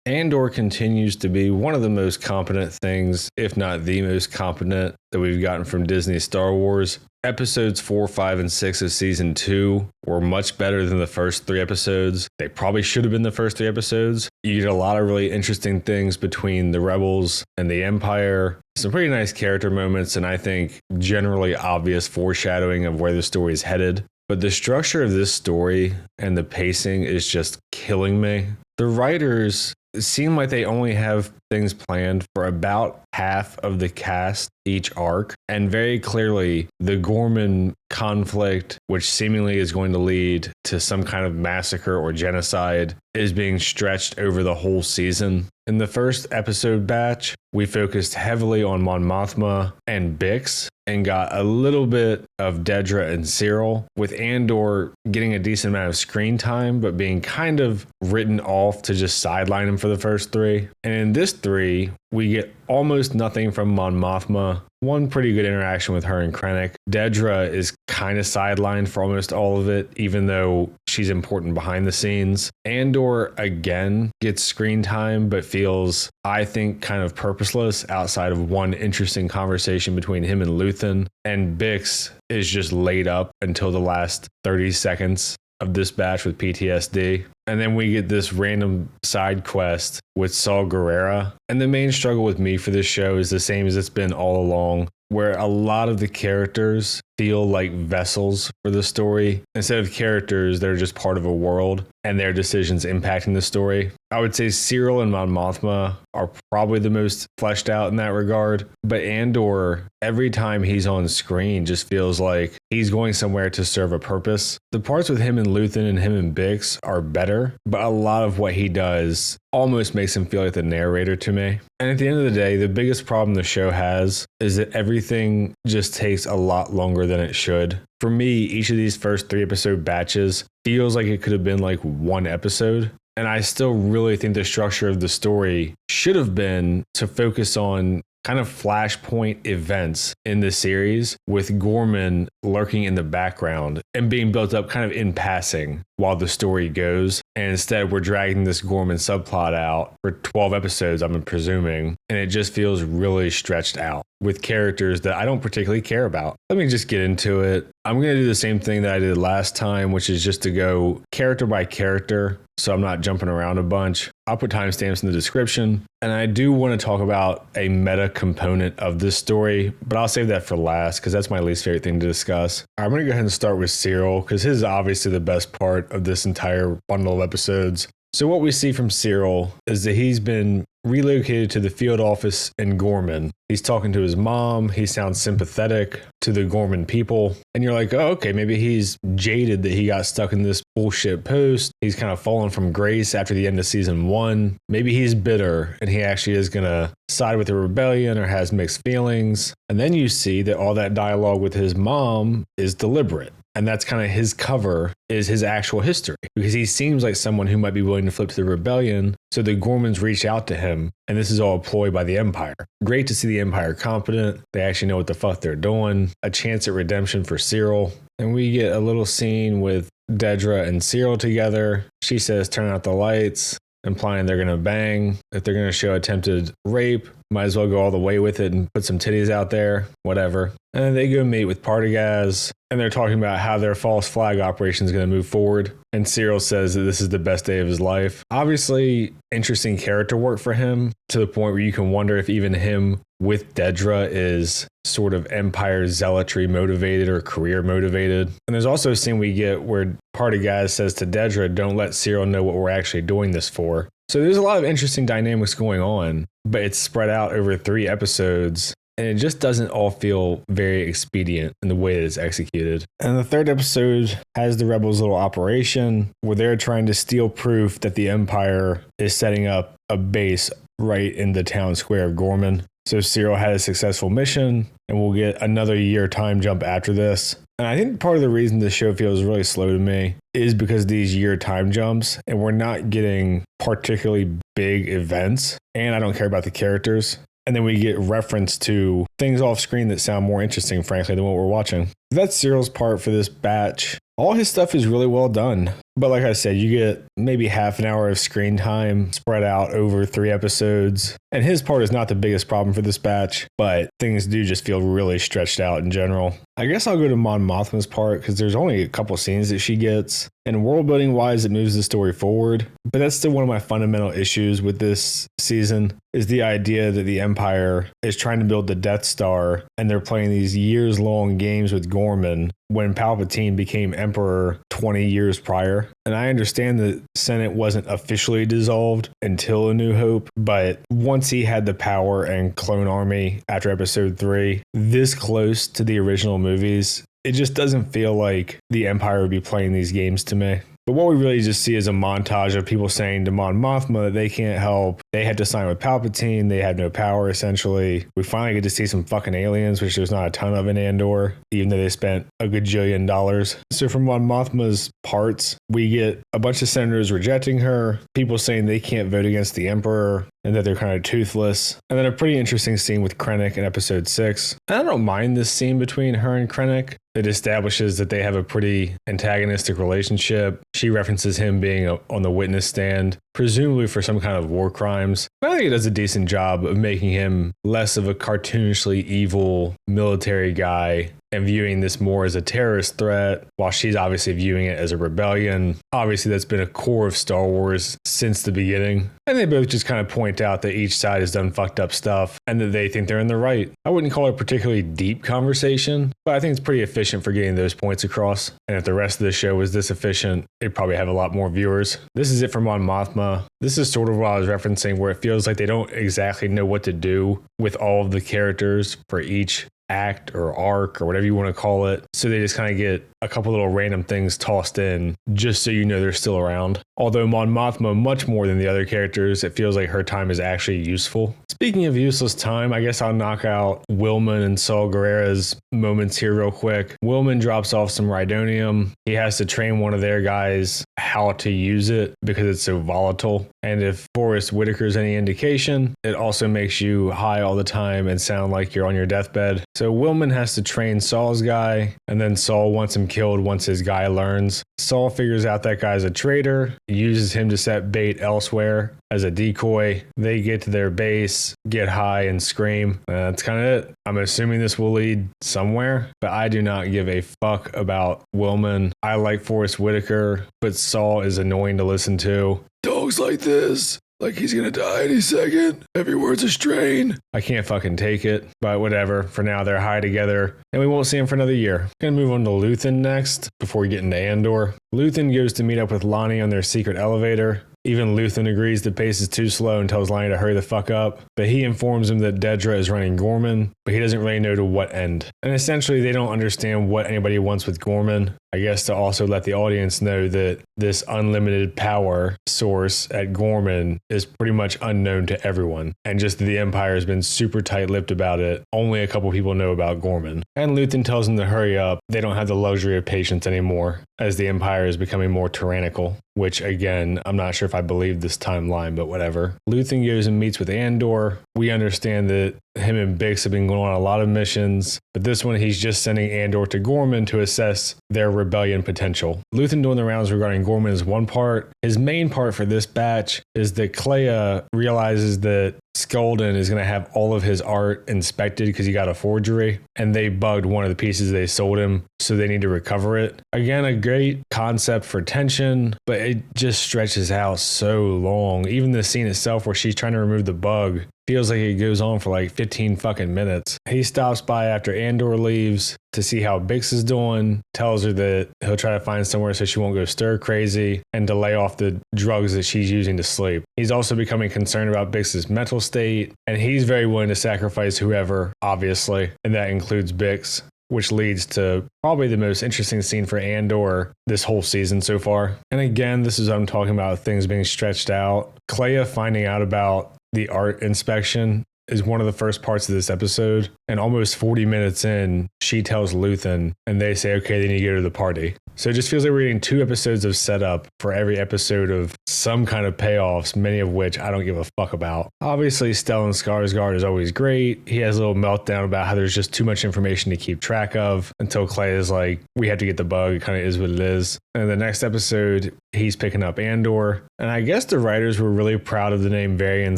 Andor continues to be one of the most competent things, if not the most competent, that we've gotten from Disney Star Wars. Episodes 4, 5, and 6 of season 2 were much better than the first 3 episodes. They probably should have been the first 3 episodes. You get a lot of really interesting things between the Rebels and the Empire. Some pretty nice character moments, and I think generally obvious foreshadowing of where the story is headed. But the structure of this story and the pacing is just killing me. The writers seem like they only have things planned for about half of the cast each arc, and very clearly the Gorman conflict, which seemingly is going to lead to some kind of massacre or genocide, is being stretched over the whole season. In the first episode batch, we focused heavily on Mon Mothma and Bix and got a little bit of Dedra and Syril, with Andor getting a decent amount of screen time, but being kind of written off to just sideline him for the first 3. And in this 3, we get almost nothing from Mon Mothma. One pretty good interaction with her and Krennic. Dedra is kind of sidelined for almost all of it, even though she's important behind the scenes. Andor, again, gets screen time, but feels, I think, kind of purposeless outside of one interesting conversation between him and Luthen. And Bix is just laid up until the last 30 seconds of this batch with PTSD. And then we get this random side quest with Saw Gerrera. And the main struggle with me for this show is the same as it's been all along, where a lot of the characters feel like vessels for the story instead of characters that are just part of a world and their decisions impacting the story. I would say Syril and Mon Mothma are probably the most fleshed out in that regard, but Andor, every time he's on screen, just feels like he's going somewhere to serve a purpose. The parts with him and Luthen and him and Bix are better, but a lot of what he does almost makes him feel like the narrator to me. And at the end of the day, the biggest problem the show has is that everything just takes a lot longer than it should. For me, each of these first 3 episode batches feels like it could have been like 1 episode. And I still really think the structure of the story should have been to focus on kind of flashpoint events in the series, with Gorman lurking in the background and being built up kind of in passing while the story goes. And instead, we're dragging this Gorman subplot out for 12 episodes, I'm presuming, and it just feels really stretched out with characters that I don't particularly care about. Let me just get into it. I'm going to do the same thing that I did last time, which is just to go character by character, so I'm not jumping around a bunch. I'll put timestamps in the description. And I do want to talk about a meta component of this story, but I'll save that for last because that's my least favorite thing to discuss. I'm going to go ahead and start with Syril because his is obviously the best part of this entire bundle of episodes. So what we see from Syril is that he's been relocated to the field office in Gorman. He's talking to his mom. He sounds sympathetic to the Gorman people. And you're like, oh, okay, maybe he's jaded that he got stuck in this bullshit post. He's kind of fallen from grace after the end of season 1. Maybe he's bitter and he actually is going to side with the rebellion or has mixed feelings. And then you see that all that dialogue with his mom is deliberate. And that's kind of his cover, is his actual history, because he seems like someone who might be willing to flip to the rebellion. So the Gormans reach out to him, and this is all a ploy by the Empire. Great to see the Empire competent. They actually know what the fuck they're doing. A chance at redemption for Syril. And we get a little scene with Dedra and Syril together. She says, turn out the lights, implying they're going to bang. If they're going to show attempted rape, might as well go all the way with it and put some titties out there, whatever. And then they go meet with Partagaz, and they're talking about how their false flag operation is going to move forward. And Syril says that this is the best day of his life. Obviously, interesting character work for him, to the point where you can wonder if even him with Dedra is sort of Empire zealotry motivated or career motivated. And there's also a scene we get where Partagaz says to Dedra, don't let Syril know what we're actually doing this for. So there's a lot of interesting dynamics going on, but it's spread out over 3 episodes. And it just doesn't all feel very expedient in the way that it's executed. And the 3rd episode has the Rebels' little operation where they're trying to steal proof that the Empire is setting up a base right in the town square of Gorman. So Syril had a successful mission, and we'll get another year time jump after this. And I think part of the reason this show feels really slow to me is because these year time jumps, and we're not getting particularly big events, and I don't care about the characters. And then we get reference to things off screen that sound more interesting, frankly, than what we're watching. That's Cyril's part for this batch. All his stuff is really well done, But like I said, you get maybe half an hour of screen time spread out over 3 episodes. And his part is not the biggest problem for this batch, but things do just feel really stretched out in general. I guess I'll go to Mon Mothma's part because there's only a couple scenes that she gets. And world building wise, it moves the story forward. But that's still one of my fundamental issues with this season is the idea that the Empire is trying to build the Death Star and they're playing these years long games with Gorman when Palpatine became Emperor 20 years prior. And I understand that Senate wasn't officially dissolved until A New Hope, but once he had the power and clone army after episode 3, this close to the original movies, it just doesn't feel like the Empire would be playing these games to me. But what we really just see is a montage of people saying to Mon Mothma that they can't help. They had to sign with Palpatine. They had no power, essentially. We finally get to see some fucking aliens, which there's not a ton of in Andor, even though they spent a gajillion dollars. So from Mon Mothma's parts, we get a bunch of senators rejecting her, people saying they can't vote against the Emperor, and that they're kind of toothless. And then a pretty interesting scene with Krennic in episode 6. And I don't mind this scene between her and Krennic. It establishes that they have a pretty antagonistic relationship. She references him being on the witness stand, presumably for some kind of war crimes. But I think it does a decent job of making him less of a cartoonishly evil military guy and viewing this more as a terrorist threat, while she's obviously viewing it as a rebellion. Obviously, that's been a core of Star Wars since the beginning. And they both just kind of point out that each side has done fucked up stuff and that they think they're in the right. I wouldn't call it a particularly deep conversation, but I think it's pretty efficient for getting those points across. And if the rest of the show was this efficient, it'd probably have a lot more viewers. This is it for Mon Mothma. This is sort of what I was referencing, where it feels like they don't exactly know what to do with all of the characters for each act or arc or whatever you want to call it. So they just kind of get a couple little random things tossed in just so you know they're still around. Although Mon Mothma, much more than the other characters, it feels like her time is actually useful. Speaking of useless time, I guess I'll knock out Wilmon and Saul Guerrera's moments here real quick. Wilmon drops off some Rhydonium. He has to train one of their guys how to use it because it's so volatile. And if Forrest Whitaker's any indication, it also makes you high all the time and sound like you're on your deathbed. So Wilmon has to train Saul's guy, and then Saul wants him killed once his guy learns. Saul figures out that guy's a traitor, uses him to set bait elsewhere as a decoy. They get to their base, get high, and scream. That's kind of it. I'm assuming this will lead somewhere, but I do not give a fuck about Wilmon. I like Forrest Whitaker, but Saul is annoying to listen to. Dogs like this. Like he's gonna die any second. Every word's a strain. I can't fucking take it, but whatever. For now, they're high together, and we won't see him for another year. Gonna move on to Luthen next, before we get into Andor. Luthen goes to meet up with Lonnie on their secret elevator. Even Luthen agrees the pace is too slow and tells Lonnie to hurry the fuck up, but he informs him that Dedra is running Gorman, but he doesn't really know to what end. And essentially, they don't understand what anybody wants with Gorman. I guess to also let the audience know that this unlimited power source at Gorman is pretty much unknown to everyone. And just that the Empire has been super tight-lipped about it. Only a couple people know about Gorman. And Luthen tells them to hurry up. They don't have the luxury of patience anymore, as the Empire is becoming more tyrannical. Which, again, I'm not sure if I believe this timeline, but whatever. Luthen goes and meets with Andor. We understand that him and Bix have been going on a lot of missions, but this one he's just sending Andor to Gorman to assess their rebellion potential. Luthen doing the rounds regarding Gorman is one part. His main part for this batch is that Kleya realizes that Skolden is going to have all of his art inspected because he got a forgery, and they bugged one of the pieces they sold him, so they need to recover it. Again, a great concept for tension, but it just stretches out so long. Even the scene itself where she's trying to remove the bug feels like it goes on for like 15 fucking minutes. He stops by after Andor leaves to see how Bix is doing, tells her that he'll try to find somewhere so she won't go stir crazy, and to lay off the drugs that she's using to sleep. He's also becoming concerned about Bix's mental state, and he's very willing to sacrifice whoever, obviously, and that includes Bix, which leads to probably the most interesting scene for Andor this whole season so far. And again, this is what I'm talking about, things being stretched out. Kleya finding out about the art inspection is one of the first parts of this episode, And almost 40 minutes in, she tells Luthen, and they say, okay, they need to go to the party. So it just feels like we're getting 2 episodes of setup for every episode of some kind of payoffs, many of which I don't give a fuck about. Obviously, Stellan Skarsgård is always great. He has a little meltdown about how there's just too much information to keep track of until Kleya is like, we have to get the bug. It kind of is what it is. And the next episode, he's picking up Andor. And I guess the writers were really proud of the name Varian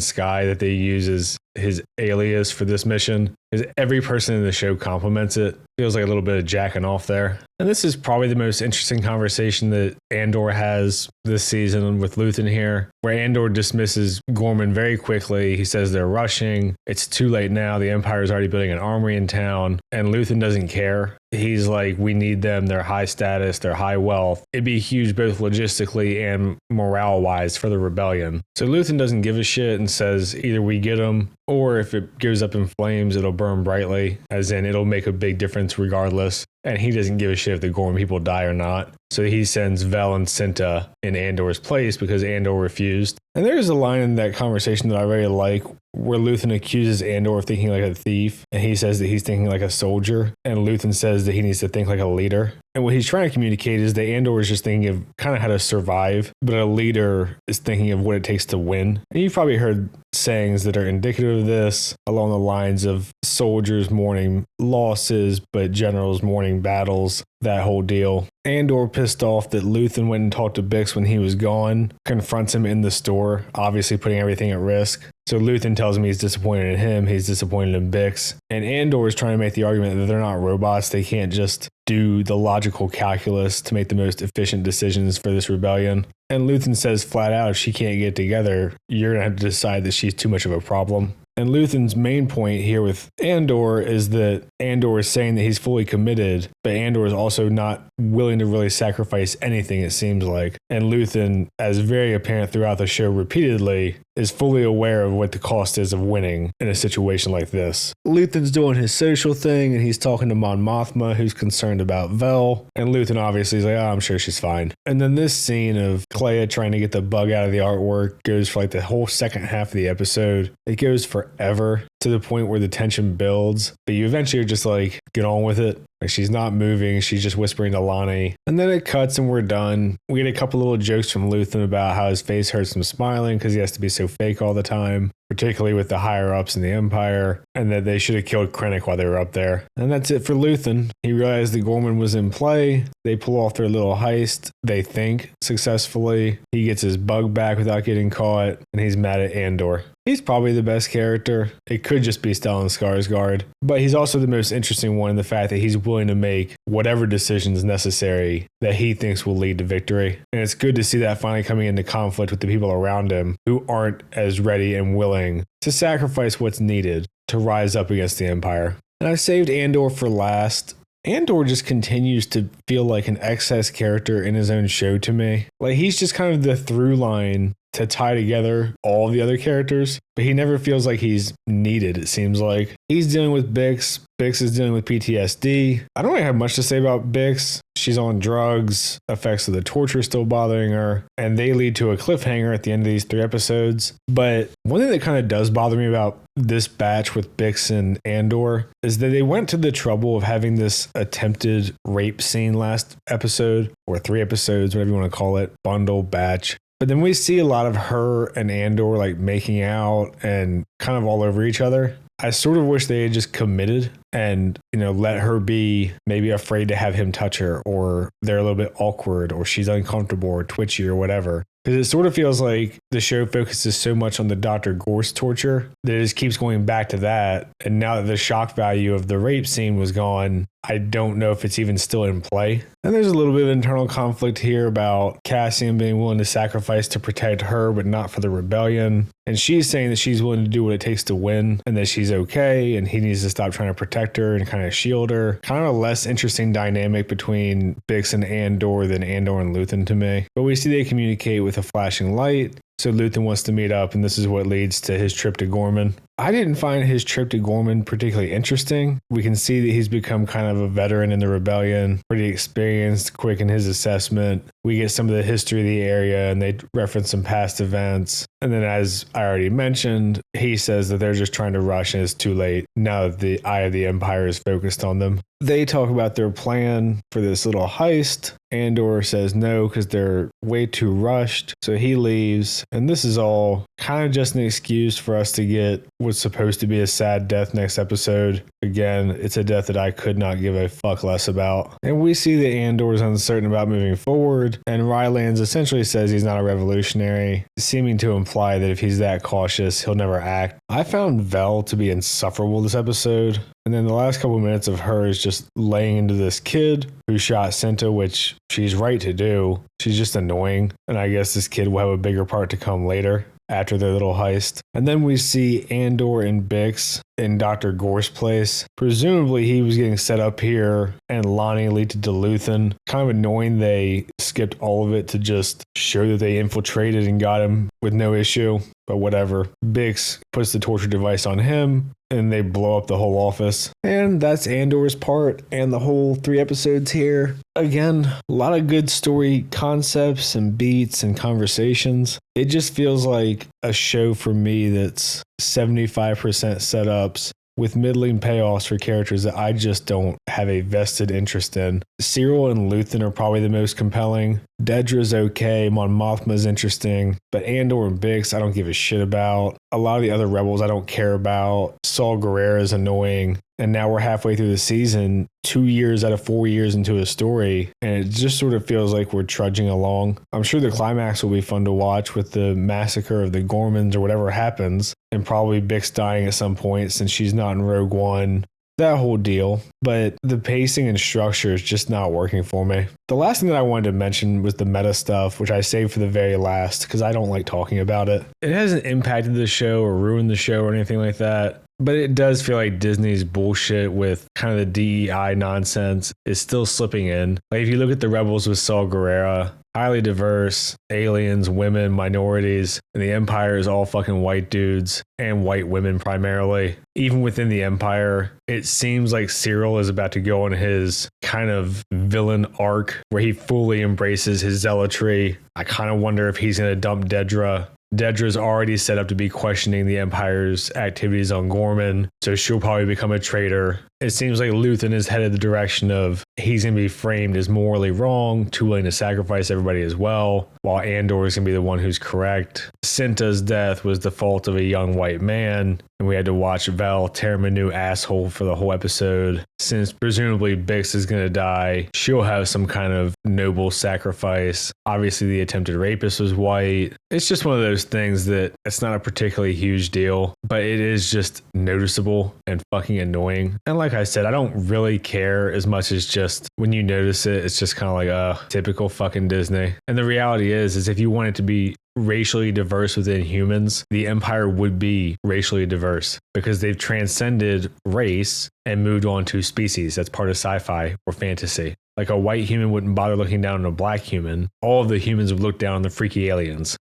Sky that they use as his alias for this mission, because every person in the show compliments it. Feels like a little bit of jacking off there. And this is probably the most interesting conversation that Andor has this season with Luthen here, where Andor dismisses Gorman very quickly. He says they're rushing. It's too late now. The Empire's already building an armory in town, and Luthen doesn't care. He's like, we need them. They're high status. They're high wealth. It'd be huge both logistically and morale-wise for the rebellion. So Luthen doesn't give a shit and says either we get them, or if it goes up in flames, it'll burn brightly, as in it'll make a big difference regardless. And he doesn't give a shit if the Gorman people die or not. So he sends Vel and Cinta in Andor's place because Andor refused. And there's a line in that conversation that I really like where Luthen accuses Andor of thinking like a thief. And he says that he's thinking like a soldier. And Luthen says that he needs to think like a leader. And what he's trying to communicate is that Andor is just thinking of kind of how to survive, but a leader is thinking of what it takes to win. And you've probably heard sayings that are indicative of this along the lines of soldiers mourning losses, but generals mourning battles, that whole deal. Andor, pissed off that Luthen went and talked to Bix when he was gone, confronts him in the store, obviously putting everything at risk. So Luthen tells him he's disappointed in him, he's disappointed in Bix. And Andor is trying to make the argument that they're not robots, they can't just do the logical calculus to make the most efficient decisions for this rebellion. And Luthen says flat out, if she can't get together, you're going to have to decide that she's too much of a problem. And Luthen's main point here with Andor is that Andor is saying that he's fully committed, but Andor is also not willing to really sacrifice anything, it seems like. And Luthen, as very apparent throughout the show repeatedly, is fully aware of what the cost is of winning in a situation like this. Luthen's doing his social thing, and he's talking to Mon Mothma, who's concerned about Vel. And Luthen obviously is like, oh, I'm sure she's fine. And then this scene of Kleya trying to get the bug out of the artwork goes for like the whole second half of the episode. It goes forever to the point where the tension builds, but you eventually are just like, get on with it. Like, she's not moving. She's just whispering to Lonnie. And then it cuts and we're done. We get a couple little jokes from Luthen about how his face hurts from smiling because he has to be so fake all the time, particularly with the higher ups in the Empire, and that they should have killed Krennic while they were up there. And that's it for Luthen. He realized the Gorman was in play. They pull off their little heist, they think, successfully. He gets his bug back without getting caught, and he's mad at Andor. He's probably the best character. It could just be Stellan Skarsgård, but he's also the most interesting one in the fact that he's willing to make whatever decisions necessary that he thinks will lead to victory. And it's good to see that finally coming into conflict with the people around him who aren't as ready and willing to sacrifice what's needed to rise up against the Empire. And I saved Andor for last. Andor just continues to feel like an excess character in his own show to me. Like, he's just kind of the through line to tie together all the other characters, but he never feels like he's needed, it seems like. He's dealing with Bix. Bix is dealing with PTSD. I don't really have much to say about Bix. She's on drugs, effects of the torture still bothering her, and they lead to a cliffhanger at the end of these 3 episodes. But one thing that kind of does bother me about this batch with Bix and Andor is that they went to the trouble of having this attempted rape scene last episode, or 3 episodes, whatever you want to call it, bundle, batch. But then we see a lot of her and Andor like making out and kind of all over each other. I sort of wish they had just committed and, let her be maybe afraid to have him touch her, or they're a little bit awkward, or she's uncomfortable or twitchy or whatever. Because it sort of feels like the show focuses so much on the Dr. Gorst torture that it just keeps going back to that. And now that the shock value of the rape scene was gone, I don't know if it's even still in play. And there's a little bit of internal conflict here about Cassian being willing to sacrifice to protect her, but not for the rebellion. And she's saying that she's willing to do what it takes to win and that she's okay. And he needs to stop trying to protect her and kind of shield her. Kind of a less interesting dynamic between Bix and Andor than Andor and Luthen to me. But we see they communicate with a flashing light. So Luthen wants to meet up, and this is what leads to his trip to Gorman. I didn't find his trip to Gorman particularly interesting. We can see that he's become kind of a veteran in the rebellion, pretty experienced, quick in his assessment. We get some of the history of the area and they reference some past events. And then, as I already mentioned, he says that they're just trying to rush and it's too late now that the eye of the Empire is focused on them. They talk about their plan for this little heist. Andor says no because they're way too rushed. So he leaves. And this is all kind of just an excuse for us to get what's supposed to be a sad death next episode. Again, it's a death that I could not give a fuck less about. And we see that Andor is uncertain about moving forward. And Rylance essentially says he's not a revolutionary, seeming to imply that if he's that cautious, he'll never act. I found Vel to be insufferable this episode. And then the last couple of minutes of her is just laying into this kid who shot Cinta, which she's right to do. She's just annoying. And I guess this kid will have a bigger part to come later after their little heist. And then we see Andor and Bix in Dr. Gore's place. Presumably he was getting set up here and Lonnie leaked it to Luthen. Kind of annoying they skipped all of it to just show that they infiltrated and got him with no issue. But whatever. Bix puts the torture device on him and they blow up the whole office. And that's Andor's part and the whole 3 episodes here. Again, a lot of good story concepts and beats and conversations. It just feels like a show for me that's 75% setups with middling payoffs for characters that I just don't have a vested interest in. Syril and Luthen are probably the most compelling. Dedra's okay, Mon Mothma's interesting, but Andor and Bix I don't give a shit about. A lot of the other rebels I don't care about. Saul Guerrero is annoying. And now we're halfway through the season, 2 years out of 4 years into a story, and it just sort of feels like we're trudging along. I'm sure the climax will be fun to watch with the massacre of the Gormans or whatever happens, and probably Bix dying at some point since she's not in Rogue One. That whole deal. But the pacing and structure is just not working for me. The last thing that I wanted to mention was the meta stuff, which I saved for the very last because I don't like talking about it. It hasn't impacted the show or ruined the show or anything like that. But it does feel like Disney's bullshit with kind of the DEI nonsense is still slipping in. Like if you look at the Rebels with Saul Guerrero, highly diverse, aliens, women, minorities, and the Empire is all fucking white dudes and white women primarily. Even within the Empire, it seems like Syril is about to go on his kind of villain arc where he fully embraces his zealotry. I kind of wonder if he's going to dump Dedra. Dedra's already set up to be questioning the Empire's activities on Gorman, so she'll probably become a traitor. It seems like Luthen is headed the direction of he's going to be framed as morally wrong, too willing to sacrifice everybody as well, while Andor is going to be the one who's correct. Cinta's death was the fault of a young white man, and we had to watch Vel tear him a new asshole for the whole episode. Since presumably Bix is going to die, she'll have some kind of noble sacrifice. Obviously, the attempted rapist was white. It's just one of those things that it's not a particularly huge deal, but it is just noticeable and fucking annoying. And like I said, I don't really care as much as just when you notice it, it's just kind of like, typical fucking Disney. And the reality is if you want it to be racially diverse within humans, the Empire would be racially diverse because they've transcended race and moved on to species. That's part of sci-fi or fantasy. Like a white human wouldn't bother looking down on a black human. All of the humans would look down on the freaky aliens.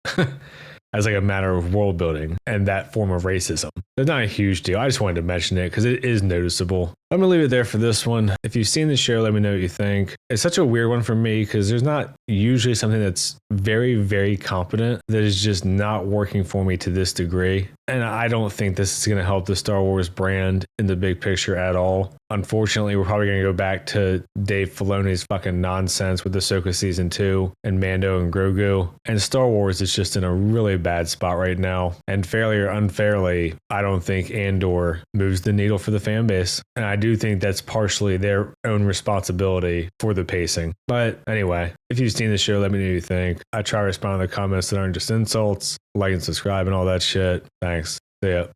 As like a matter of world building and that form of racism. It's not a huge deal. I just wanted to mention it because it is noticeable. I'm going to leave it there for this one. If you've seen the show, let me know what you think. It's such a weird one for me because there's not usually something that's very, very competent that is just not working for me to this degree. And I don't think this is going to help the Star Wars brand in the big picture at all. Unfortunately, we're probably going to go back to Dave Filoni's fucking nonsense with Ahsoka Season 2 and Mando and Grogu. And Star Wars is just in a really bad spot right now. And fairly or unfairly, I don't think Andor moves the needle for the fan base. And I do think that's partially their own responsibility for the pacing. But anyway, if you've seen the show, let me know what you think. I try to respond to the comments that aren't just insults. Like and subscribe and all that shit. Thanks. See ya.